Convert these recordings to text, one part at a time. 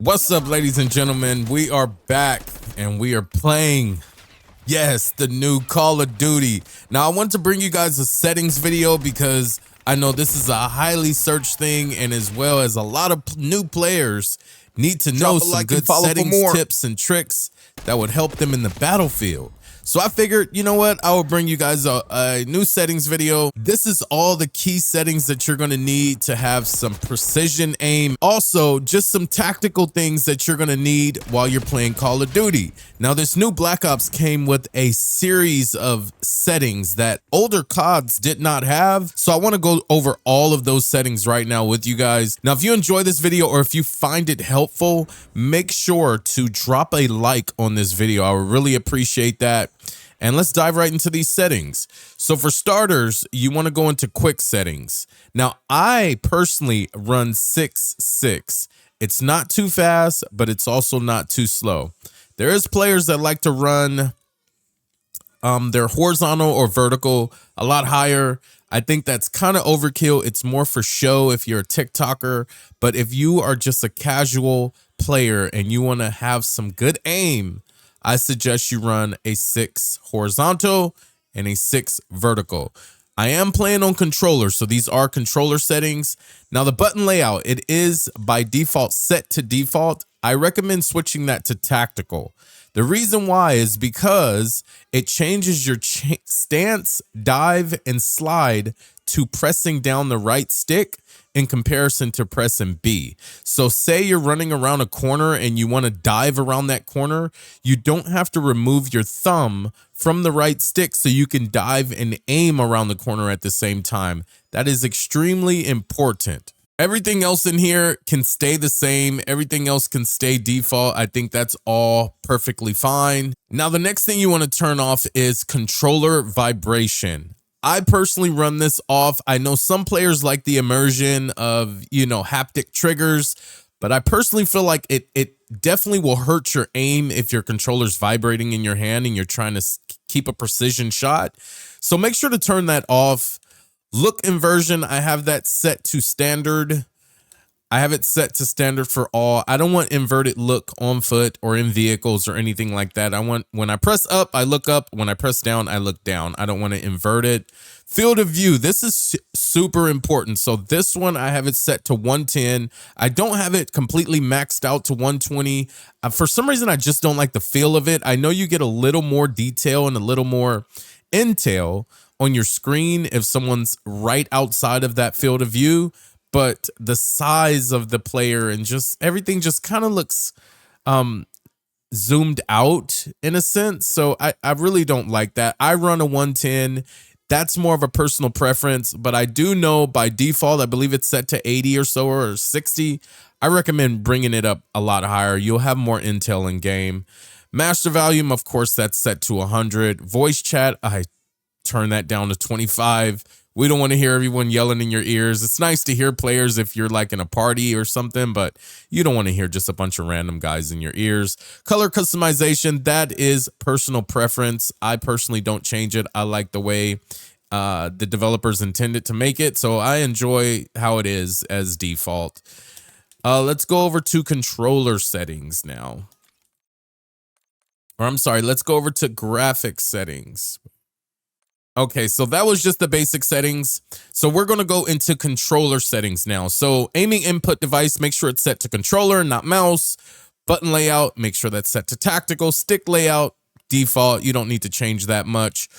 What's up, ladies and gentlemen? We are back and we are playing, yes, the new Call of Duty. Now, I want to bring you guys a settings video because I know this is a highly searched thing, and as well as a lot of new players need to know some good settings tips and tricks that would help them in the battlefield. So I figured, you know what? I will bring you guys a new settings video. This is all the key settings that you're going to need to have some precision aim. Also, just some tactical things that you're going to need while you're playing Call of Duty. Now, this new Black Ops came with a series of settings that older CODs did not have. So I want to go over all of those settings right now with you guys. Now, if you enjoy this video or if you find it helpful, make sure to drop a like on this video. I would really appreciate that. And let's dive right into these settings. So for starters, you want to go into quick settings. Now, I personally run 6.6. It's not too fast, but it's also not too slow. There is players that like to run their horizontal or vertical a lot higher. I think that's kind of overkill. It's more for show if you're a TikToker. But if you are just a casual player and you want to have some good aim, I suggest you run a 6 horizontal and a 6 vertical. I am playing on controller, so these are controller settings. Now, the button layout, it is by default set to default. I recommend switching that to tactical. The reason why is because it changes your stance, dive, and slide to pressing down the right stick in comparison to pressing B. So say you're running around a corner and you want to dive around that corner, you don't have to remove your thumb from the right stick so you can dive and aim around the corner at the same time. That is extremely important. Everything else in here can stay the same. Everything else can stay default. I think that's all perfectly fine. Now, the next thing you want to turn off is controller vibration. I personally run this off. I know some players like the immersion of, haptic triggers, but I personally feel like it definitely will hurt your aim if your controller's vibrating in your hand and you're trying to keep a precision shot. So make sure to turn that off. Look inversion, I have that set to standard. I have it set to standard for all. I don't want inverted look on foot or in vehicles or anything like that. I want, when I press up, I look up. When I press down, I look down. I don't want to invert it. Field of view, this is super important. So this one, I have it set to 110. I don't have it completely maxed out to 120. For some reason, I just don't like the feel of it. I know you get a little more detail and a little more intel on your screen if someone's right outside of that field of view, but the size of the player and just everything just kind of looks zoomed out in a sense. So I really don't like that. I run a 110. That's more of a personal preference, but I do know by default, I believe it's set to 80 or so or 60. I recommend bringing it up a lot higher. You'll have more intel in game. Master volume, of course, that's set to 100. Voice chat, I turn that down to 25. We don't want to hear everyone yelling in your ears. It's nice to hear players if you're like in a party or something, but you don't want to hear just a bunch of random guys in your ears. Color customization, that is personal preference. I personally don't change it. I like the way the developers intended to make it, so I enjoy how it is as default. Let's go over to controller settings now. Or I'm sorry, let's go over to graphics settings. Okay, so that was just the basic settings. So we're going to go into controller settings now. So aiming input device, make sure it's set to controller, not mouse. Button layout, make sure that's set to tactical. Stick layout, default. You don't need to change that much.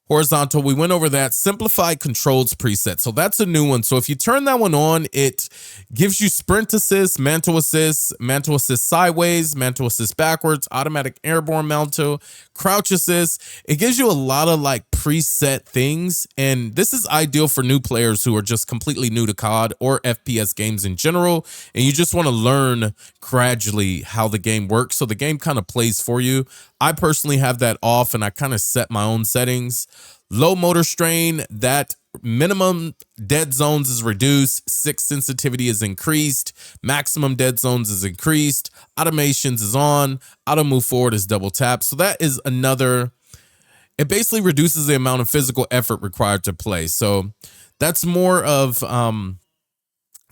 Horizontal, we went over that. Simplify controls preset. So that's a new one. So if you turn that one on, it gives you sprint assist, mantle assist sideways, mantle assist backwards, automatic airborne mantle, crouch assist. It gives you a lot of like preset things. And this is ideal for new players who are just completely new to COD or FPS games in general. And you just want to learn gradually how the game works. So the game kind of plays for you. I personally have that off and I kind of set my own settings. Low motor strain, that minimum dead zones is reduced. 6 sensitivity is increased. Maximum dead zones is increased. Automations is on. Auto move forward is double tap. So that is another, it basically reduces the amount of physical effort required to play. So that's more of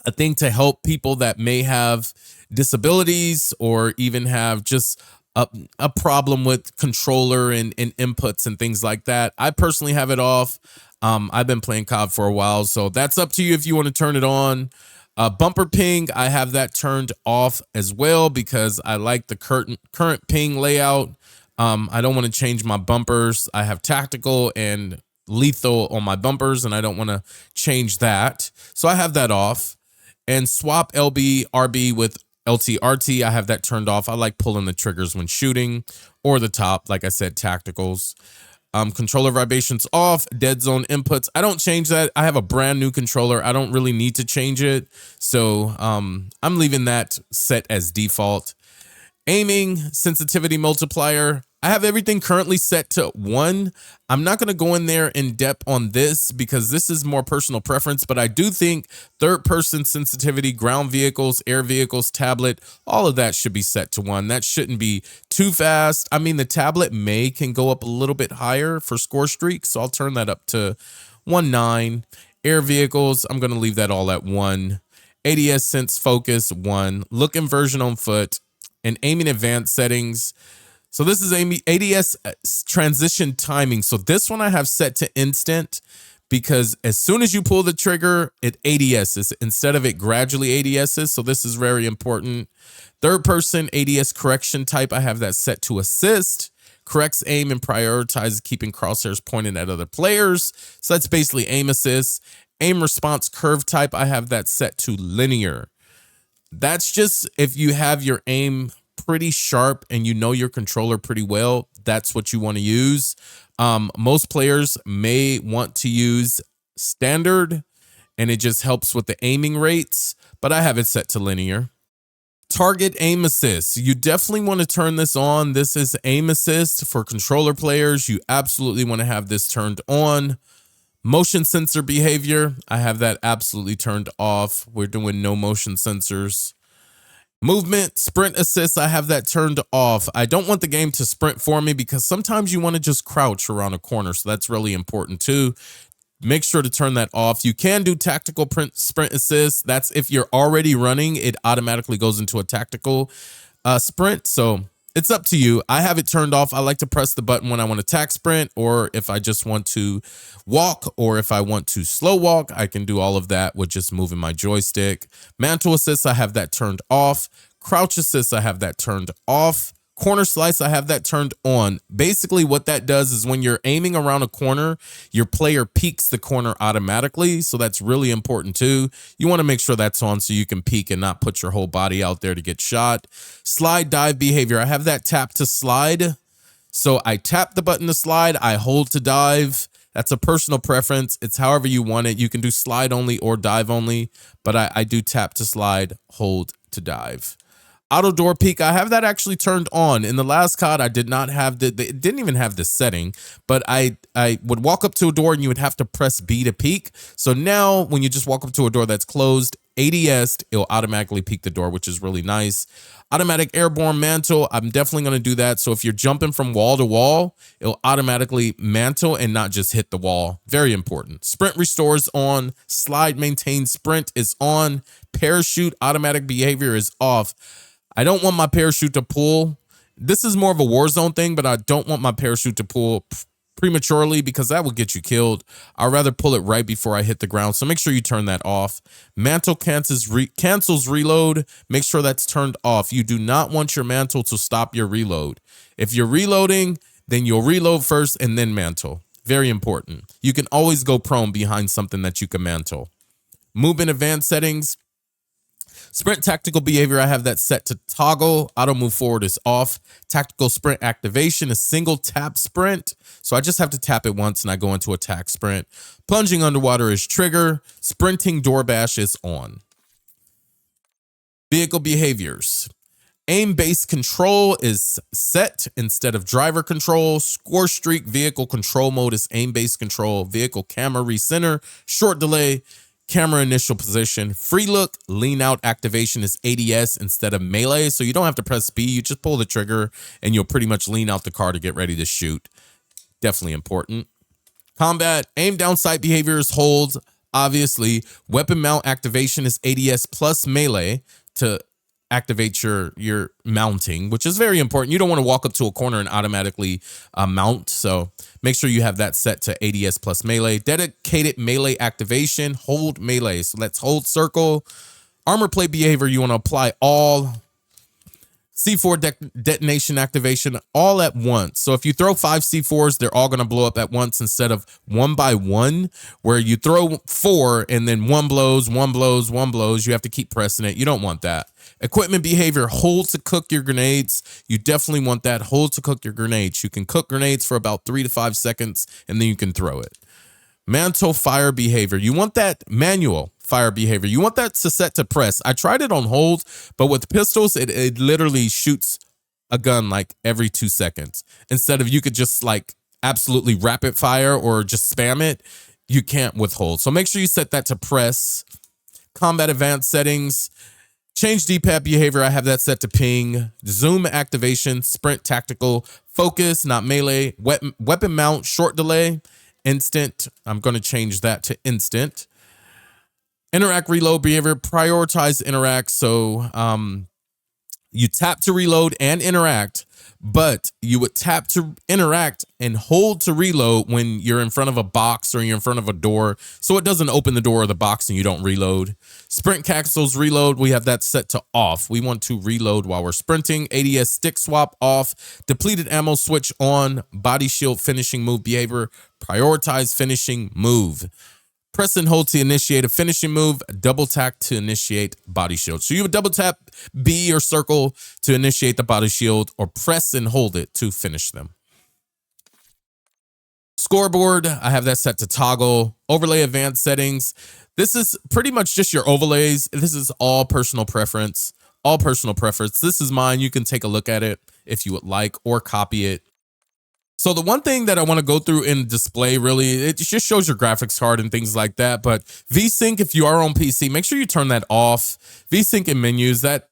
a thing to help people that may have disabilities or even have just a problem with controller and inputs and things like that. I personally have it off. I've been playing COD for a while, so that's up to you if you want to turn it on. Bumper ping, I have that turned off as well because I like the current ping layout. I don't want to change my bumpers. I have tactical and lethal on my bumpers, and I don't want to change that. So I have that off. And swap LB RB with LT RT, I have that turned off. I like pulling the triggers when shooting or the top, like I said, tacticals. Controller vibrations off, dead zone inputs. I don't change that. I have a brand new controller. I don't really need to change it. So I'm leaving that set as default. Aiming sensitivity multiplier, I have everything currently set to 1. I'm not going to go in there in depth on this because this is more personal preference, but I do think third person sensitivity, ground vehicles, air vehicles, tablet, all of that should be set to 1. That shouldn't be too fast. I mean, the tablet can go up a little bit higher for score streaks, so I'll turn that up to 1.9. Air vehicles, I'm going to leave that all at 1. ADS sense focus 1. Look inversion on foot. And aiming advanced settings. So this is ADS transition timing. So this one I have set to instant because as soon as you pull the trigger, it ADSs instead of it gradually ADSs. So this is very important. Third person ADS correction type, I have that set to assist. Corrects aim and prioritizes keeping crosshairs pointed at other players. So that's basically aim assist. Aim response curve type, I have that set to linear. That's just if you have your aim pretty sharp and you know your controller pretty well, that's what you want to use. Most players may want to use standard and it just helps with the aiming rates, but I have it set to linear. Target aim assist. You definitely want to turn this on. This is aim assist for controller players. You absolutely want to have this turned on. Motion sensor behavior, I have that absolutely turned off. We're doing no motion sensors. Movement, sprint assist, I have that turned off. I don't want the game to sprint for me because sometimes you want to just crouch around a corner. So that's really important too. Make sure to turn that off. You can do tactical sprint assist. That's if you're already running, it automatically goes into a tactical sprint. So it's up to you. I have it turned off. I like to press the button when I want to tack sprint, or if I just want to walk, or if I want to slow walk, I can do all of that with just moving my joystick. Mantle assist, I have that turned off. Crouch assist, I have that turned off. Corner slice, I have that turned on. Basically, what that does is when you're aiming around a corner, your player peeks the corner automatically. So that's really important too. You want to make sure that's on so you can peek and not put your whole body out there to get shot. Slide dive behavior, I have that tap to slide. So I tap the button to slide, I hold to dive. That's a personal preference. It's however you want it. You can do slide only or dive only, but I do tap to slide, hold to dive. Auto door peek, I have that actually turned on. In the last COD, I did not have it didn't even have this setting, but I would walk up to a door and you would have to press B to peek. So now when you just walk up to a door that's closed, ADS, it'll automatically peek the door, which is really nice. Automatic airborne mantle, I'm definitely going to do that. So if you're jumping from wall to wall, it'll automatically mantle and not just hit the wall. Very important. Sprint restores on. Slide maintain sprint is on. Parachute automatic behavior is off. I don't want my parachute to pull. This is more of a Warzone thing, but I don't want my parachute to pull prematurely because that will get you killed. I'd rather pull it right before I hit the ground. So make sure you turn that off. Mantle cancels reload. Make sure that's turned off. You do not want your mantle to stop your reload. If you're reloading, then you'll reload first and then mantle. Very important. You can always go prone behind something that you can mantle. Movement advanced settings. Sprint tactical behavior, I have that set to toggle. Auto move forward is off. Tactical sprint activation is single tap sprint. So I just have to tap it once and I go into attack sprint. Plunging underwater is trigger. Sprinting door bash is on. Vehicle behaviors. Aim-based control is set instead of driver control. Score streak vehicle control mode is aim-based control. Vehicle camera recenter, short delay. Camera initial position. Free look, lean out activation is ADS instead of melee. So you don't have to press B. You just pull the trigger and you'll pretty much lean out the car to get ready to shoot. Definitely important. Combat, aim down sight behaviors, hold. Obviously, weapon mount activation is ADS plus melee to activate your mounting, which is very important. You don't want to walk up to a corner and automatically mount. So make sure you have that set to ADS plus melee. Dedicated melee activation, hold melee. So let's hold circle. Armor plate behavior, you want to apply all. C4 detonation activation all at once. So if you throw 5 C4s, they're all going to blow up at once instead of one by one, where you throw 4 and then one blows, one blows, one blows. You have to keep pressing it. You don't want that. Equipment behavior, hold to cook your grenades. You definitely want that. Hold to cook your grenades. You can cook grenades for about 3 to 5 seconds and then you can throw it. Mantle fire behavior. You want that manual fire behavior. You want that to set to press. I tried it on hold, but with pistols, it literally shoots a gun like every 2 seconds. Instead of you could just like absolutely rapid fire or just spam it, you can't withhold. So make sure you set that to press. Combat advanced settings. Change D-pad behavior. I have that set to ping. Zoom activation, sprint tactical, focus, not melee, weapon mount, short delay, instant. I'm going to change that to instant. Interact reload behavior, prioritize interact. So you tap to reload and interact, but you would tap to interact and hold to reload when you're in front of a box or you're in front of a door, so it doesn't open the door of the box and you don't reload. Sprint cancels reload, we have that set to off. We want to reload while we're sprinting. ADS stick swap off. Depleted ammo switch on. Body shield finishing move behavior, prioritize finishing move. Press and hold to initiate a finishing move. Double tap to initiate body shield. So you would double tap B or circle to initiate the body shield, or press and hold it to finish them. Scoreboard, I have that set to toggle. Overlay advanced settings. This is pretty much just your overlays. This is all personal preference. All personal preference. This is mine. You can take a look at it if you would like, or copy it. So the one thing that I want to go through in display, really, it just shows your graphics card and things like that. But VSync, if you are on PC, make sure you turn that off. VSync in menus, that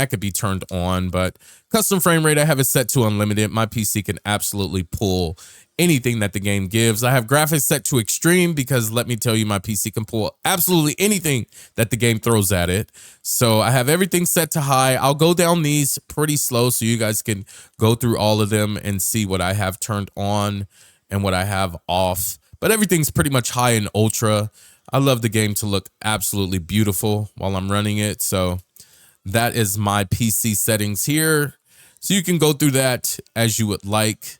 could be turned on. But custom frame rate, I have it set to unlimited. My PC can absolutely pull anything that the game gives. I have graphics set to extreme because let me tell you, my PC can pull absolutely anything that the game throws at it. So I have everything set to high. I'll go down these pretty slow so you guys can go through all of them and see what I have turned on and what I have off. But everything's pretty much high and ultra. I love the game to look absolutely beautiful while I'm running it. So that is my PC settings here. So you can go through that as you would like.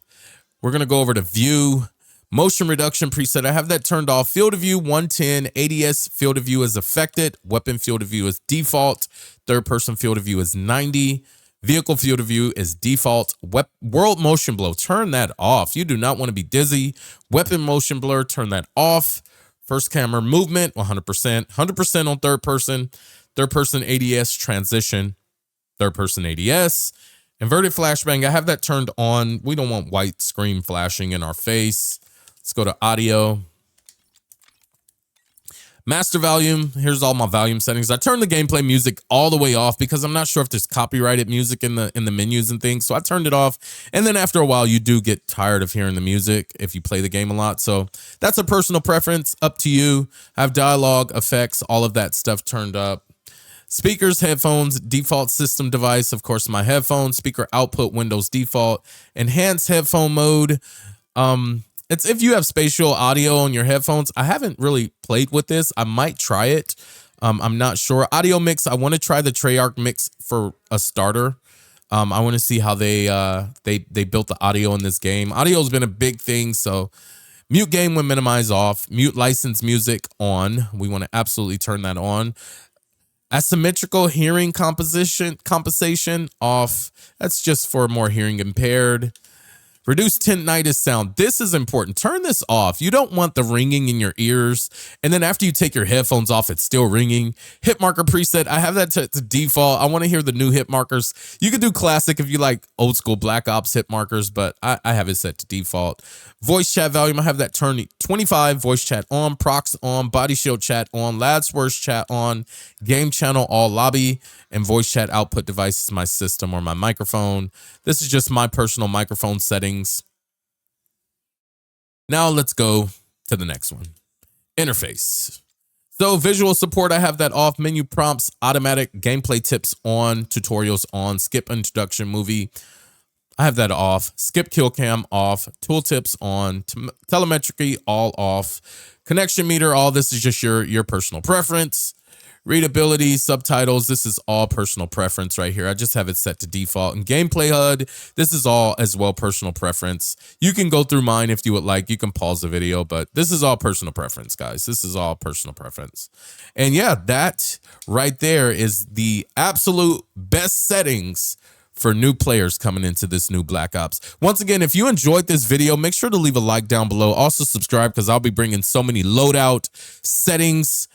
We're going to go over to view, motion reduction preset. I have that turned off. Field of view 110, ADS field of view is affected. Weapon field of view is default. Third person field of view is 90. Vehicle field of view is default. World motion blur, turn that off. You do not want to be dizzy. Weapon motion blur, turn that off. First camera movement, 100%. 100% on third person. Third person ADS transition. Third person ADS. Inverted flashbang, I have that turned on. We don't want white screen flashing in our face. Let's go to audio. Master volume, here's all my volume settings. I turned the gameplay music all the way off because I'm not sure if there's copyrighted music in the menus and things. So I turned it off. And then after a while, you do get tired of hearing the music if you play the game a lot. So that's a personal preference, up to you. I have dialogue, effects, all of that stuff turned up. Speakers, headphones, default system device, of course, my headphones, speaker output, Windows default, enhanced headphone mode. It's if you have spatial audio on your headphones. I haven't really played with this. I might try it. I'm not sure. Audio mix, I want to try the Treyarch mix for a starter. I want to see how they built the audio in this game. Audio has been a big thing, so mute game when minimize off, mute licensed music on. We want to absolutely turn that on. Asymmetrical hearing compensation off. That's just for more hearing impaired. Reduce tinnitus sound. This is important. Turn this off. You don't want the ringing in your ears. And then after you take your headphones off, it's still ringing. Hit marker preset. I have that to default. I want to hear the new hit markers. You can do classic if you like old school Black Ops hit markers, but I have it set to default. Voice chat volume. I have that turned 25. Voice chat on. Prox on. Body shield chat on. Lads worst chat on. Game channel all lobby. And voice chat output device is my system or my microphone. This is just my personal microphone settings. Now let's go to the next one. Interface. So visual support, I have that off. Menu prompts, automatic gameplay tips on, tutorials on, skip introduction movie, I have that off. Skip kill cam off. Tooltips on. Telemetry all off. Connection meter, all this is just your personal preference. Readability, subtitles, this is all personal preference right here. I just have it set to default. And gameplay HUD, this is all as well personal preference. You can go through mine if you would like. You can pause the video, but this is all personal preference, guys. This is all personal preference. And yeah, that right there is the absolute best settings for new players coming into this new Black Ops. Once again, if you enjoyed this video, make sure to leave a like down below. Also subscribe, because I'll be bringing so many loadout settings,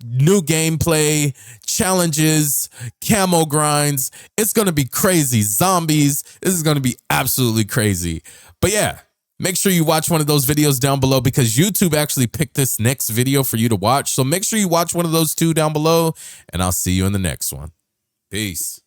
new gameplay, challenges, camo grinds. It's going to be crazy. Zombies. This is going to be absolutely crazy. But yeah, make sure you watch one of those videos down below, because YouTube actually picked this next video for you to watch. So make sure you watch one of those two down below, and I'll see you in the next one. Peace.